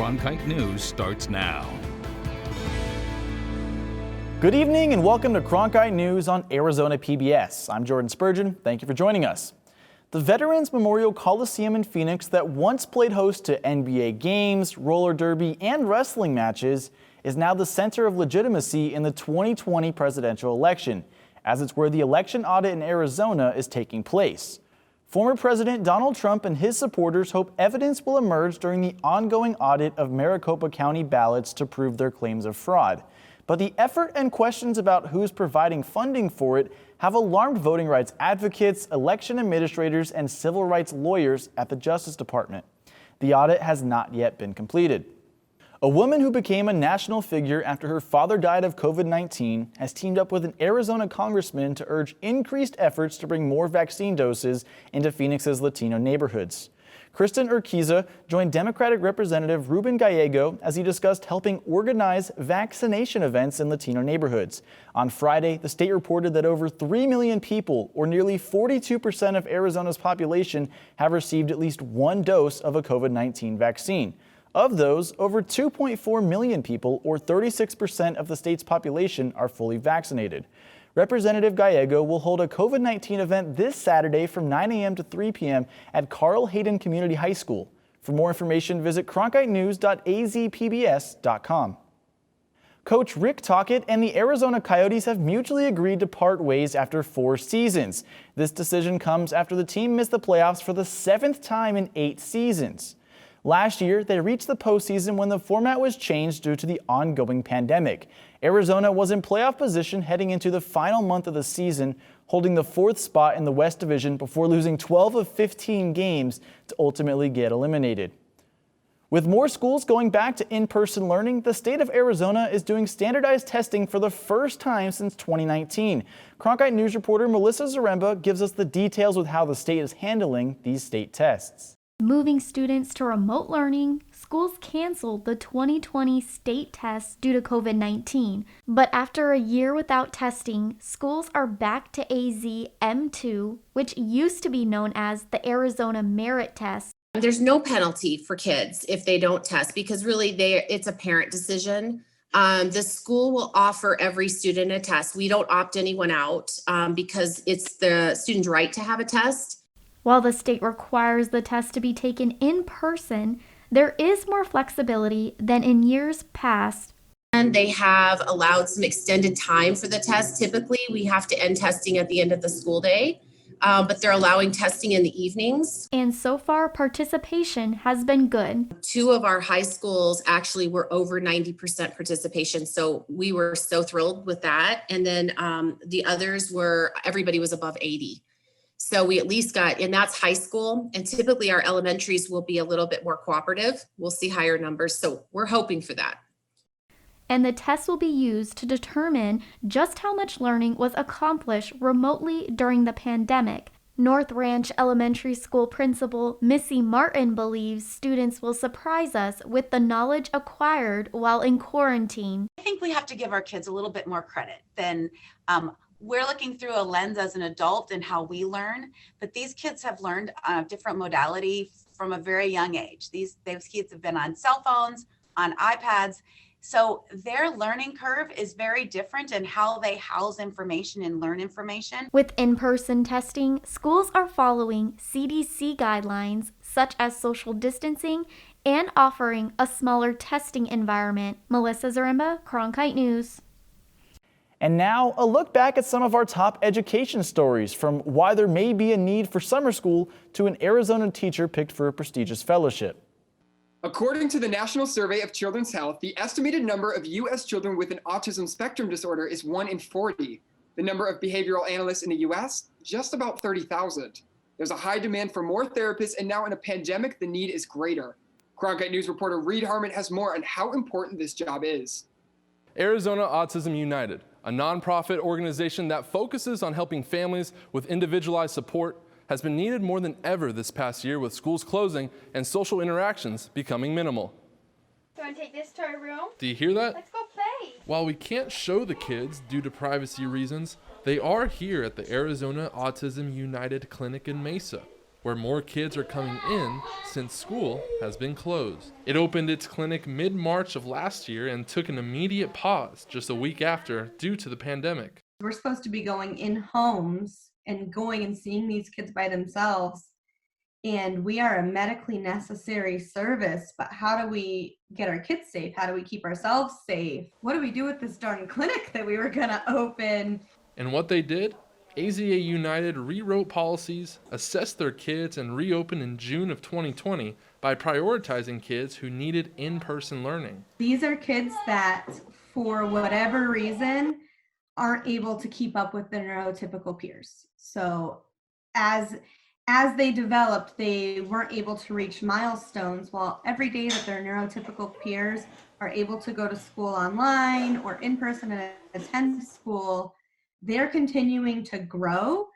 Cronkite News starts now. Good evening and welcome to Cronkite News on Arizona PBS. I'm Jordan Spurgeon. Thank you for joining us. The Veterans Memorial Coliseum in Phoenix that once played host to NBA games, roller derby, and wrestling matches is now the center of legitimacy in the 2020 presidential election, as it's where the election audit in Arizona is taking place. Former President Donald Trump and his supporters hope evidence will emerge during the ongoing audit of Maricopa County ballots to prove their claims of fraud. But the effort and questions about who's providing funding for it have alarmed voting rights advocates, election administrators, and civil rights lawyers at the Justice Department. The audit has not yet been completed. A woman who became a national figure after her father died of COVID-19 has teamed up with an Arizona congressman to urge increased efforts to bring more vaccine doses into Phoenix's Latino neighborhoods. Kristen Urquiza joined Democratic Representative Ruben Gallego as he discussed helping organize vaccination events in Latino neighborhoods. On Friday, the state reported that over 3 million people, or nearly 42% of Arizona's population, have received at least one dose of a COVID-19 vaccine. Of those, over 2.4 million people, or 36% of the state's population, are fully vaccinated. Representative Gallego will hold a COVID-19 event this Saturday from 9 a.m. to 3 p.m. at Carl Hayden Community High School. For more information, visit cronkitenews.azpbs.com. Coach Rick Tocchet and the Arizona Coyotes have mutually agreed to part ways after 4 seasons. This decision comes after the team missed the playoffs for the 7th time in 8 seasons. Last year, they reached the postseason when the format was changed due to the ongoing pandemic. Arizona was in playoff position heading into the final month of the season, holding the 4th spot in the West Division before losing 12 of 15 games to ultimately get eliminated. With more schools going back to in-person learning, the state of Arizona is doing standardized testing for the first time since 2019. Cronkite News reporter Melissa Zaremba gives us the details with how the state is handling these state tests. Moving students to remote learning, schools canceled the 2020 state tests due to COVID-19. But after a year without testing, schools are back to AZ M2, which used to be known as the Arizona Merit Test. There's no penalty for kids if they don't test because really it's a parent decision. The school will offer every student a test. We don't opt anyone out because it's the student's right to have a test. While the state requires the test to be taken in person, there is more flexibility than in years past. And they have allowed some extended time for the test. Typically, we have to end testing at the end of the school day, but they're allowing testing in the evenings. And so far, participation has been good. 2 of our high schools actually were over 90% participation, so we were so thrilled with that. And then the others everybody was above 80. So we at least got, and that's high school, and typically our elementaries will be a little bit more cooperative. We'll see higher numbers, so we're hoping for that. And the test will be used to determine just how much learning was accomplished remotely during the pandemic. North Ranch Elementary School principal MISSY Martin believes students will surprise us with the knowledge acquired while in quarantine. I think we have to give our kids a little bit more credit than we're looking through a lens as an adult and how we learn, but these kids have learned a different modality from a very young age. Those kids have been on cell phones, on iPads, so their learning curve is very different in how they house information and learn information. With in-person testing, schools are following CDC guidelines such as social distancing and offering a smaller testing environment. Melissa Zaremba, Cronkite News. And now, a look back at some of our top education stories, from why there may be a need for summer school to an Arizona teacher picked for a prestigious fellowship. According to the National Survey of Children's Health, the estimated number of U.S. children with an autism spectrum disorder is 1 in 40. The number of behavioral analysts in the U.S., just about 30,000. There's a high demand for more therapists, and now in a pandemic, the need is greater. Cronkite News reporter Reed Harmon has more on how important this job is. Arizona Autism United, a nonprofit organization that focuses on helping families with individualized support, has been needed more than ever this past year with schools closing and social interactions becoming minimal. Do you want to take this to our room? Do you hear that? Let's go play. While we can't show the kids due to privacy reasons, they are here at the Arizona Autism United Clinic in Mesa. where more kids are coming in since school has been closed. It opened its clinic mid-March of last year and took an immediate pause just a week after due to the pandemic. We're supposed to be going in homes and going and seeing these kids by themselves. And we are a medically necessary service, but how do we get our kids safe? How do we keep ourselves safe? What do we do with this darn clinic that we were gonna open? And what they did? AZA United rewrote policies, assessed their kids, and reopened in June of 2020 by prioritizing kids who needed in-person learning. These are kids that, for whatever reason, aren't able to keep up with their neurotypical peers. So as they developed, they weren't able to reach milestones. While every day that their neurotypical peers are able to go to school online or in person and attend school, they're continuing to grow,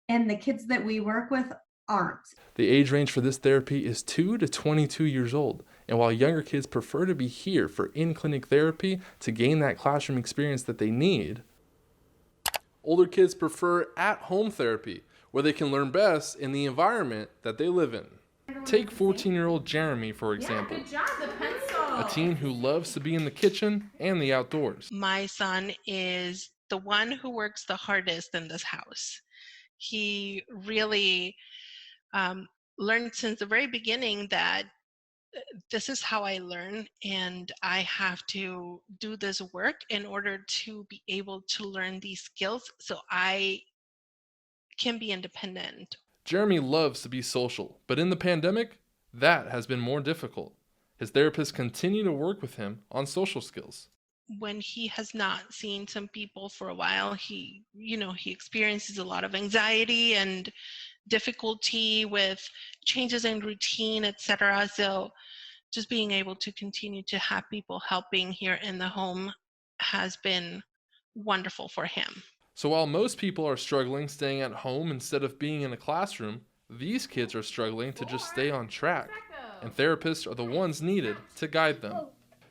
and the kids that we work with aren't. The age range for this therapy is 2 to 22 years old, and while younger kids prefer to be here for in-clinic therapy to gain that classroom experience that they need, older kids prefer at-home therapy, where they can learn best in the environment that they live in. Take 14-year-old Jeremy, for example, a teen who loves to be in the kitchen and the outdoors. My son is the one who works the hardest in this house. He really learned since the very beginning that this is how I learn, and I have to do this work in order to be able to learn these skills so I can be independent. Jeremy loves to be social, but in the pandemic, that has been more difficult. His therapists continue to work with him on social skills. When he has not seen some people for a while, he experiences a lot of anxiety and difficulty with changes in routine, etc. So just being able to continue to have people helping here in the home has been wonderful for him. So while most people are struggling staying at home instead of being in a classroom, these kids are struggling to just stay on track, and therapists are the ones needed to guide them.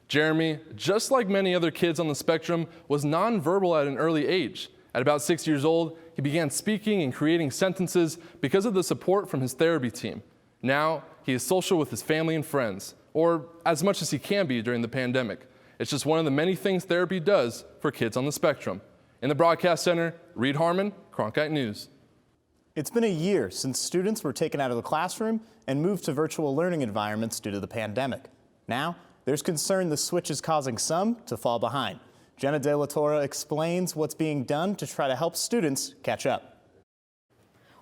Jeremy, just like many other kids on the spectrum, was nonverbal at an early age. At about 6 years old, he began speaking and creating sentences because of the support from his therapy team. Now, he is social with his family and friends, or as much as he can be during the pandemic. It's just one of the many things therapy does for kids on the spectrum. In the broadcast center, Reed Harmon, Cronkite News. It's been a year since students were taken out of the classroom and moved to virtual learning environments due to the pandemic. Now, there's concern the switch is causing some to fall behind. Jenna De La Torre explains what's being done to try to help students catch up.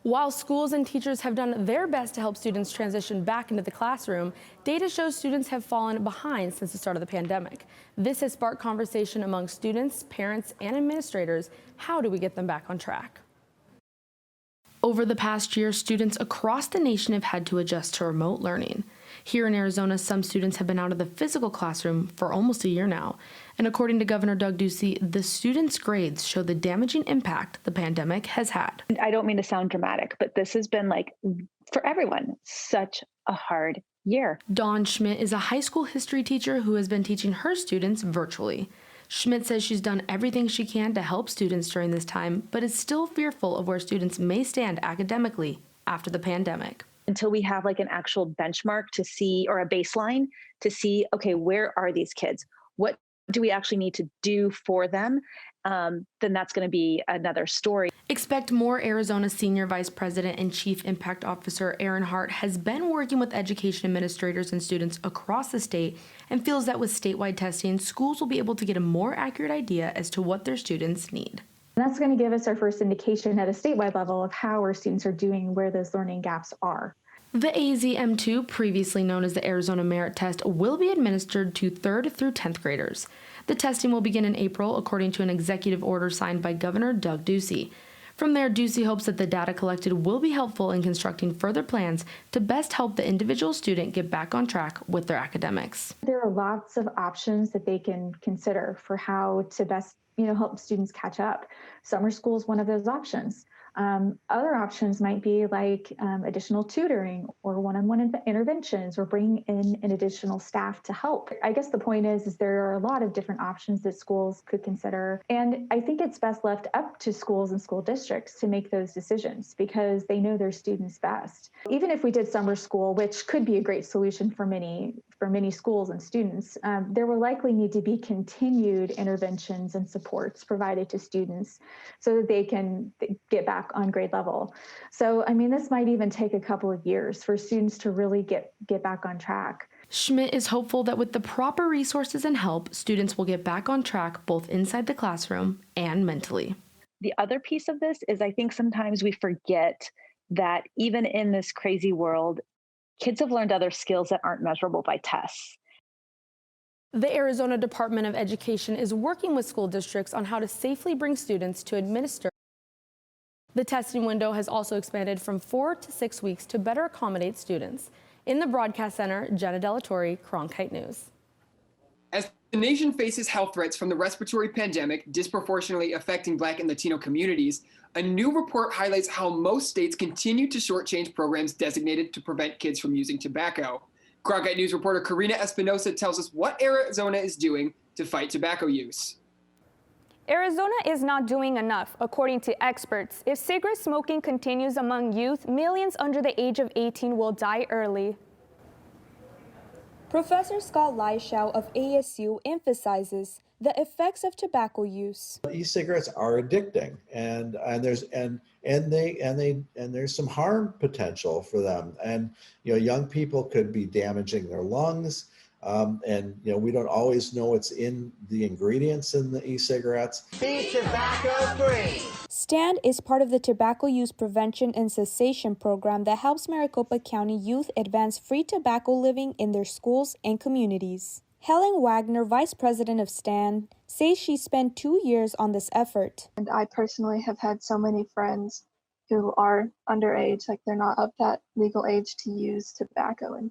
While schools and teachers have done their best to help students transition back into the classroom, data shows students have fallen behind since the start of the pandemic. This has sparked conversation among students, parents, and administrators. How do we get them back on track? Over the past year, students across the nation have had to adjust to remote learning. Here in Arizona, some students have been out of the physical classroom for almost a year now. And according to Governor Doug Ducey, the students' grades show the damaging impact the pandemic has had. I don't mean to sound dramatic, but this has been, for everyone, such a hard year. Dawn Schmidt is a high school history teacher who has been teaching her students virtually. Schmidt says she's done everything she can to help students during this time, but is still fearful of where students may stand academically after the pandemic. Until we have an actual benchmark to see, or a baseline to see, okay, where are these kids? What do we actually need to do for them? Then that's going to be another story. Expect more. Arizona Senior Vice President and Chief Impact Officer Aaron Hart has been working with education administrators and students across the state and feels that with statewide testing, schools will be able to get a more accurate idea as to what their students need. That's going to give us our first indication at a statewide level of how our students are doing, where those learning gaps are. The AZM2, previously known as the Arizona Merit Test, will be administered to 3rd through 10th graders. The testing will begin in April, according to an executive order signed by Governor Doug Ducey. From there, Ducey hopes that the data collected will be helpful in constructing further plans to best help the individual student get back on track with their academics. There are lots of options that they can consider for how to best help students catch up. Summer school is one of those options. Other options might be like additional tutoring or one-on-one interventions, or bringing in an additional staff to help. I guess the point is there are a lot of different options that schools could consider. And I think it's best left up to schools and school districts to make those decisions because they know their students best. Even if we did summer school, which could be a great solution for many schools and students, there will likely need to be continued interventions and supports provided to students so that they can get back on grade level. So, I mean, this might even take a couple of years for students to really get back on track. SCHMIDT is hopeful that with the proper resources and help, students will get back on track both inside the classroom and mentally. The other piece of this is I think sometimes we forget that even in this crazy world, kids have learned other skills that aren't measurable by tests. The Arizona Department of Education is working with school districts on how to safely bring students to administer. The testing window has also expanded from 4 to 6 weeks to better accommodate students. In the broadcast center, Jenna Delatorre, Cronkite News. As the nation faces health threats from the respiratory pandemic disproportionately affecting Black and Latino communities, a new report highlights how most states continue to shortchange programs designated to prevent kids from using tobacco. Cronkite News reporter Karina Espinosa tells us what Arizona is doing to fight tobacco use. Arizona is not doing enough, according to experts. If cigarette smoking continues among youth, millions under the age of 18 will die early. Professor Scott Leishow of ASU emphasizes the effects of tobacco use. E-cigarettes are addicting, and there's some harm potential for them. And young people could be damaging their lungs. We don't always know what's in the ingredients in the e-cigarettes. Be tobacco free. STAND is part of the Tobacco Use Prevention and Cessation program that helps Maricopa County youth advance free tobacco living in their schools and communities. Helen Wagner, vice president of STAND, says she spent 2 years on this effort. And I personally have had so many friends who are underage, like they're not of that legal age to use tobacco and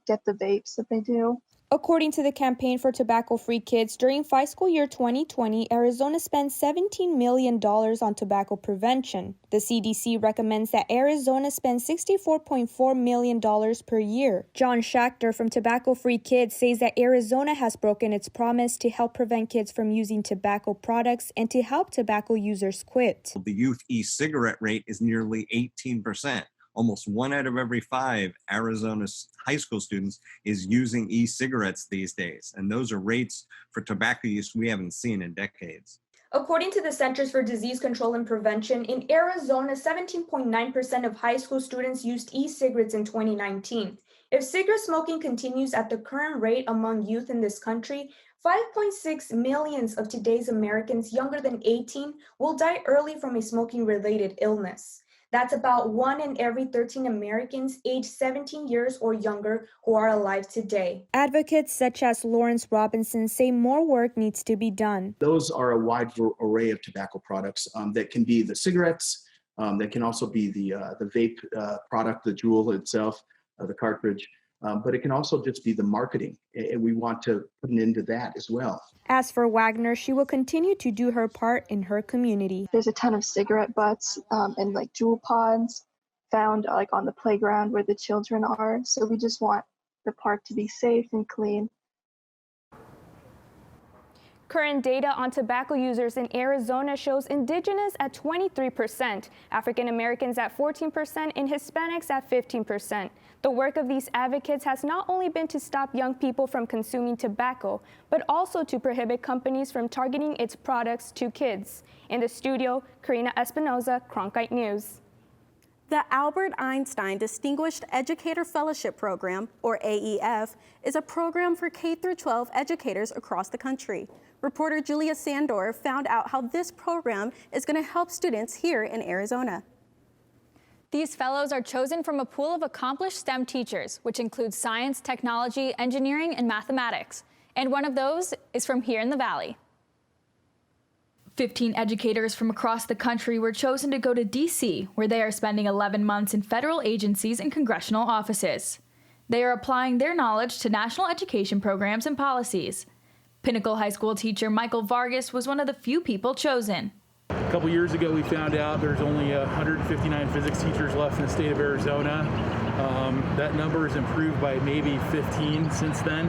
get the vapes that they do. According to the Campaign for Tobacco-Free Kids, during fiscal year 2020, Arizona spent $17 million on tobacco prevention. The CDC recommends that Arizona spend $64.4 million per year. John Schachter from Tobacco-Free Kids says that Arizona has broken its promise to help prevent kids from using tobacco products and to help tobacco users quit. The youth e-cigarette rate is nearly 18%. Almost 1 out of every 5 Arizona high school students is using e-cigarettes these days. And those are rates for tobacco use we haven't seen in decades. According to the Centers for Disease Control and Prevention, in Arizona, 17.9% of high school students used e-cigarettes in 2019. If cigarette smoking continues at the current rate among youth in this country, 5.6 million of today's Americans younger than 18 will die early from a smoking-related illness. That's about 1 in every 13 Americans aged 17 years or younger who are alive today. Advocates such as Lawrence Robinson say more work needs to be done. Those are a wide array of tobacco products that can be the cigarettes, that can also be the vape product, the jewel itself, the cartridge. But it can also just be the marketing, and we want to put an end to that as well. As for Wagner, she will continue to do her part in her community. There's a ton of cigarette butts and like jewel pods found like on the playground where the children are. So we just want the park to be safe and clean. Current data on tobacco users in Arizona shows Indigenous at 23%, African Americans at 14%, and Hispanics at 15%. The work of these advocates has not only been to stop young people from consuming tobacco, but also to prohibit companies from targeting its products to kids. In the studio, Karina Espinosa, Cronkite News. The Albert Einstein Distinguished Educator Fellowship Program, or AEF, is a program for K-12 educators across the country. Reporter Julia Sandor found out how this program is going to help students here in Arizona. These fellows are chosen from a pool of accomplished STEM teachers, which includes science, technology, engineering, and mathematics. And one of those is from here in the Valley. 15 educators from across the country were chosen to go to D.C., where they are spending 11 months in federal agencies and congressional offices. They are applying their knowledge to national education programs and policies. Pinnacle High School teacher Michael Vargas was one of the few people chosen. A couple years ago, we found out there's only 159 physics teachers left in the state of Arizona. That number has improved by maybe 15 since then.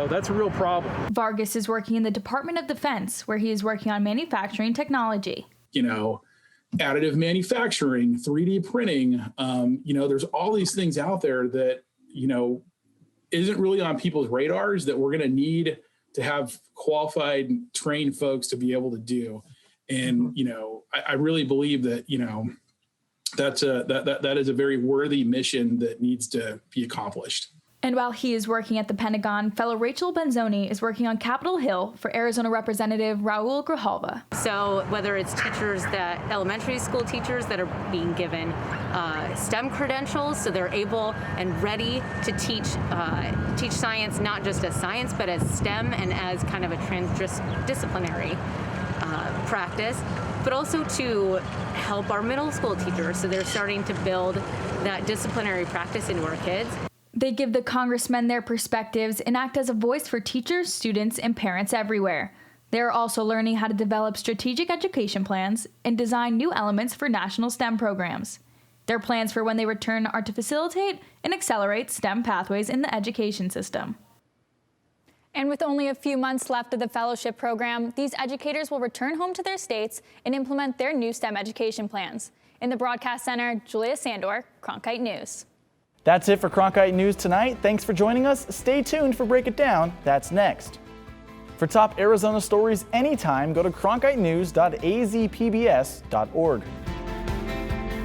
That's a real problem. Vargas is working in the Department of Defense, where he is working on manufacturing technology. Additive manufacturing, 3D printing, there's all these things out there that, isn't really on people's radars that we're going to need to have qualified, trained folks to be able to do. And, I really believe that, that is a very worthy mission that needs to be accomplished. And while he is working at the Pentagon, fellow Rachel Benzoni is working on Capitol Hill for Arizona Representative Raul Grijalva. So whether it's elementary school teachers that are being given STEM credentials, so they're able and ready to teach science, not just as science, but as STEM and as kind of a transdisciplinary practice, but also to help our middle school teachers. So they're starting to build that disciplinary practice into our kids. They give the congressmen their perspectives and act as a voice for teachers, students, and parents everywhere. They're also learning how to develop strategic education plans and design new elements for national STEM programs. Their plans for when they return are to facilitate and accelerate STEM pathways in the education system. And with only a few months left of the fellowship program, these educators will return home to their states and implement their new STEM education plans. In the Broadcast Center, Julia Sandor, Cronkite News. That's it for Cronkite News tonight. Thanks for joining us. Stay tuned for Break It Down. That's next. For top Arizona stories anytime, go to cronkitenews.azpbs.org.